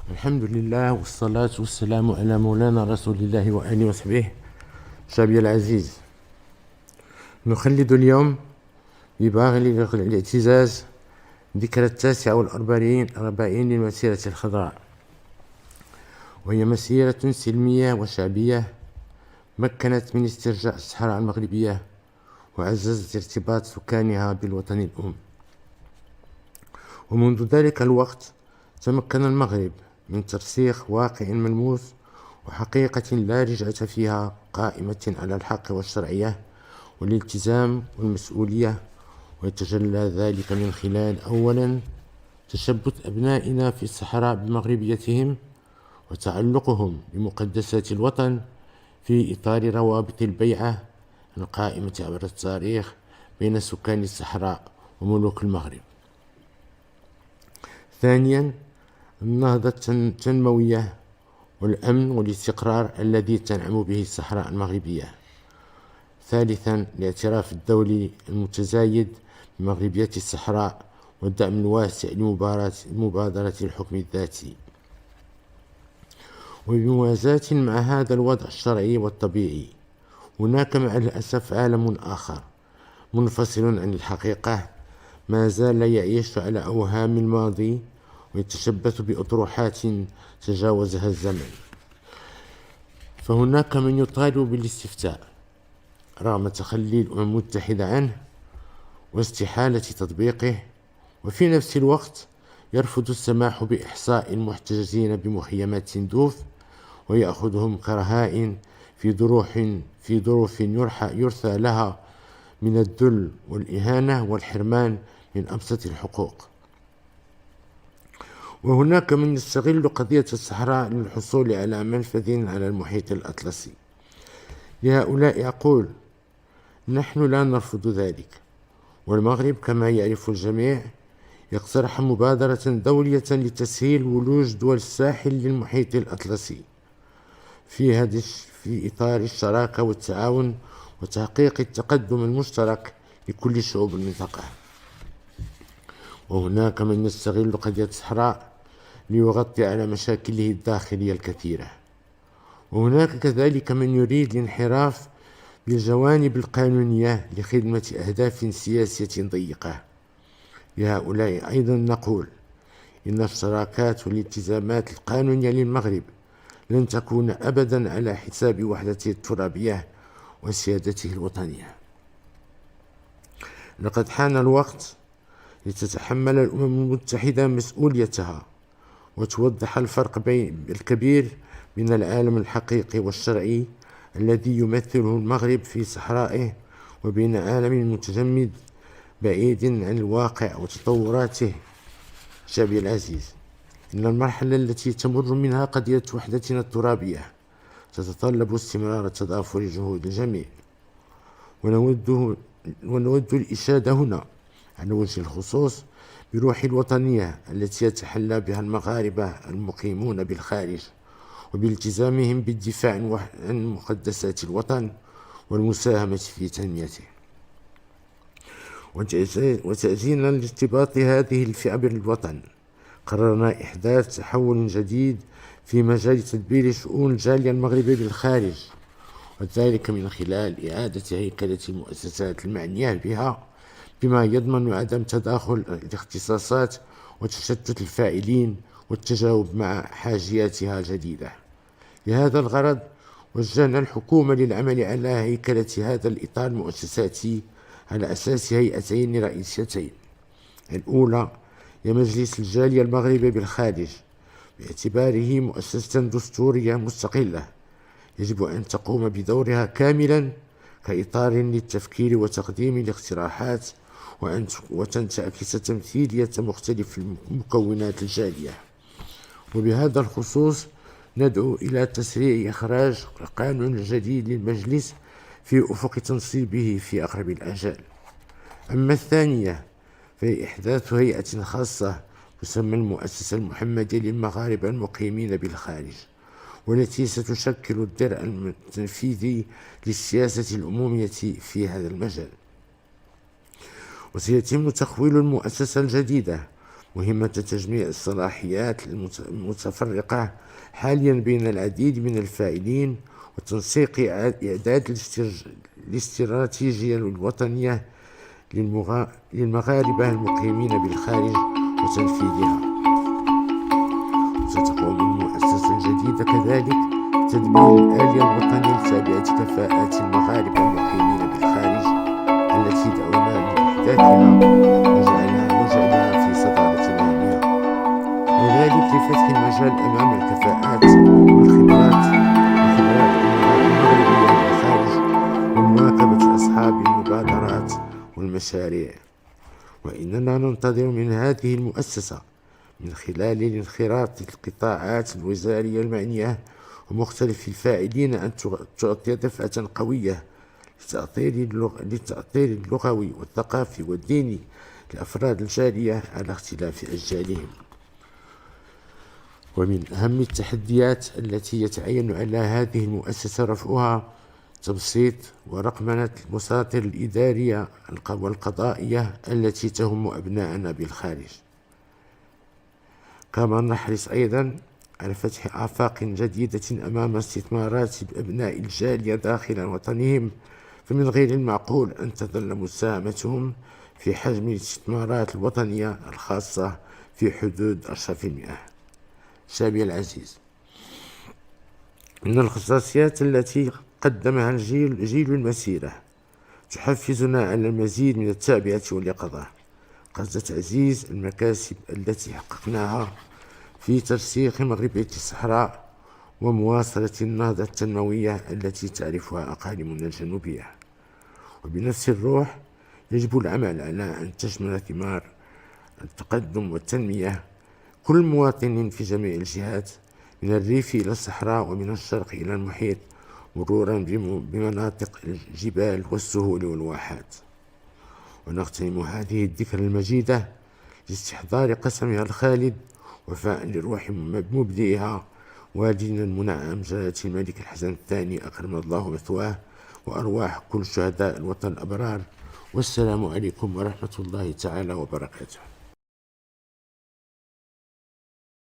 الحمد لله والصلاة والسلام على مولانا رسول الله وآله وصحبه. شعبي العزيز، نخلد اليوم بباغي الاعتزاز ذكرى 49 للمسيرة الخضراء، وهي مسيرة سلمية وشعبية مكنت من استرجاع الصحراء المغربية وعززت ارتباط سكانها بالوطن الأم. ومنذ ذلك الوقت تمكن المغرب من ترسيخ واقع ملموس وحقيقة لا رجعة فيها، قائمة على الحق والشرعية والالتزام والمسؤولية. ويتجلى ذلك من خلال أولا تشبث أبنائنا في الصحراء بمغربيتهم وتعلقهم بمقدسات الوطن في إطار روابط البيعة القائمة عبر التاريخ بين سكان الصحراء وملوك المغرب. ثانيا النهضة التنموية والأمن والاستقرار الذي تنعم به الصحراء المغربية. ثالثا الاعتراف الدولي المتزايد بمغربية الصحراء والدعم الواسع لمبادرة الحكم الذاتي. وبموازاة مع هذا الوضع الشرعي والطبيعي، هناك مع الأسف عالم آخر منفصل عن الحقيقة ما زال يعيش على أوهام الماضي ويتشبث بأطروحات تجاوزها الزمن. فهناك من يطالب بالاستفتاء رغم تخلي الأمم المتحدة عنه واستحالة تطبيقه، وفي نفس الوقت يرفض السماح بإحصاء المحتجزين بمخيمات سندوف ويأخذهم كرهائن في ظروف يرثى لها من الذل والإهانة والحرمان من أبسط الحقوق. وهناك من يستغل قضية الصحراء للحصول على منفذ على المحيط الأطلسي. لهؤلاء أقول: نحن لا نرفض ذلك، والمغرب كما يعرف الجميع يقترح مبادرة دولية لتسهيل ولوج دول الساحل للمحيط الأطلسي في إطار الشراكة والتعاون وتحقيق التقدم المشترك لكل شعوب المنطقة. وهناك من يستغل قضية الصحراء ليغطي على مشاكله الداخلية الكثيرة. وهناك كذلك من يريد الانحراف بالجوانب القانونية لخدمة أهداف سياسية ضيقة. لهؤلاء أيضا نقول: إن الشراكات والالتزامات القانونية للمغرب لن تكون أبدا على حساب وحدته الترابية وسيادته الوطنية. لقد حان الوقت لتتحمل الأمم المتحدة مسؤوليتها وتوضح الفرق الكبير بين العالم الحقيقي والشرعي الذي يمثله المغرب في صحرائه وبين عالم متجمد بعيد عن الواقع وتطوراته. شعبي العزيز، إن المرحلة التي تمر منها قضية وحدتنا الترابية تتطلب استمرار تضافر جهود الجميع. ونود الإشادة هنا على وجه الخصوص بروح الوطنية التي يتحلى بها المغاربة المقيمون بالخارج وبالتزامهم بالدفاع عن مقدسات الوطن والمساهمة في تنميته. وتأجيلا لارتباط هذه الفئة بالوطن، قررنا إحداث تحول جديد في مجال تدبير شؤون الجالية المغربية بالخارج، وذلك من خلال إعادة هيكلة المؤسسات المعنية بها بما يضمن عدم تداخل الاختصاصات وتشتت الفاعلين والتجاوب مع حاجياتها الجديدة. لهذا الغرض وجهنا الحكومة للعمل على هيكلة هذا الإطار المؤسساتي على أساس هيئتين رئيسيتين. الأولى هي مجلس الجالية المغربية بالخارج، باعتباره مؤسسة دستورية مستقلة يجب أن تقوم بدورها كاملا كإطار للتفكير وتقديم الاقتراحات وأن تعكس تمثيلية مختلف مكونات الجالية. وبهذا الخصوص ندعو إلى تسريع إخراج قانون جديد للمجلس في أفق تنصيبه في أقرب الآجال. أما الثانية فهي إحداث هيئة خاصة تسمى المؤسسة المحمدية للمغاربة المقيمين بالخارج، والتي ستشكل الدرع التنفيذي للسياسة العمومية في هذا المجال. وسيتم تخويل المؤسسة الجديدة مهمة تجميع الصلاحيات المتفرقة حاليا بين العديد من الفاعلين وتنسيق إعداد الاستراتيجية الوطنية للمغاربة المقيمين بالخارج وتنفيذها. ستقوم المؤسسة الجديدة كذلك بتدبير الآلية الوطنية لتعبئة كفاءات المغاربة المقيمين بالخارج التي دعونا لإحداثها وجعلها في صدارة مهامها، وذلك لفتح المجال أمام الكفاءات والخبرات المغربية بالخارج ومواكبة أصحاب المبادرات والمشاريع. وإننا ننتظر من هذه المؤسسة من خلال الانخراط القطاعات الوزارية المعنية ومختلف الفاعلين أن تعطي دفعة قوية للتأطير اللغوي والثقافي والديني لأفراد الجالية على اختلاف أشجارهم. ومن أهم التحديات التي يتعين على هذه المؤسسة رفعها تبسيط ورقمنة المساطر الإدارية والقضائية التي تهم أبناءنا بالخارج. كما نحرص أيضا على فتح آفاق جديدة أمام استثمارات أبناء الجالية داخل وطنهم، فمن غير المعقول أن تظل مساهمتهم في حجم الاستثمارات الوطنية الخاصة في حدود 10%. شعبي العزيز، من الخصوصيات التي قدمها جيل المسيرة تحفزنا على المزيد من التعبئة واليقظة قصد تعزيز المكاسب التي حققناها في ترسيخ مغربية الصحراء ومواصلة النهضة التنموية التي تعرفها أقاليمنا الجنوبية. وبنفس الروح يجب العمل على أن تشمل ثمار التقدم والتنمية كل مواطن في جميع الجهات من الريف إلى الصحراء ومن الشرق إلى المحيط مرورا بمناطق الجبال والسهول والواحات. ونختم هذه الذكرى المجيدة لاستحضار قسمها الخالد وفاء لروح مبدئها والدنا المنعم جلالة الملك الحسن الثاني أكرم الله مثواه وأرواح كل شهداء الوطن الأبرار. والسلام عليكم ورحمة الله تعالى وبركاته.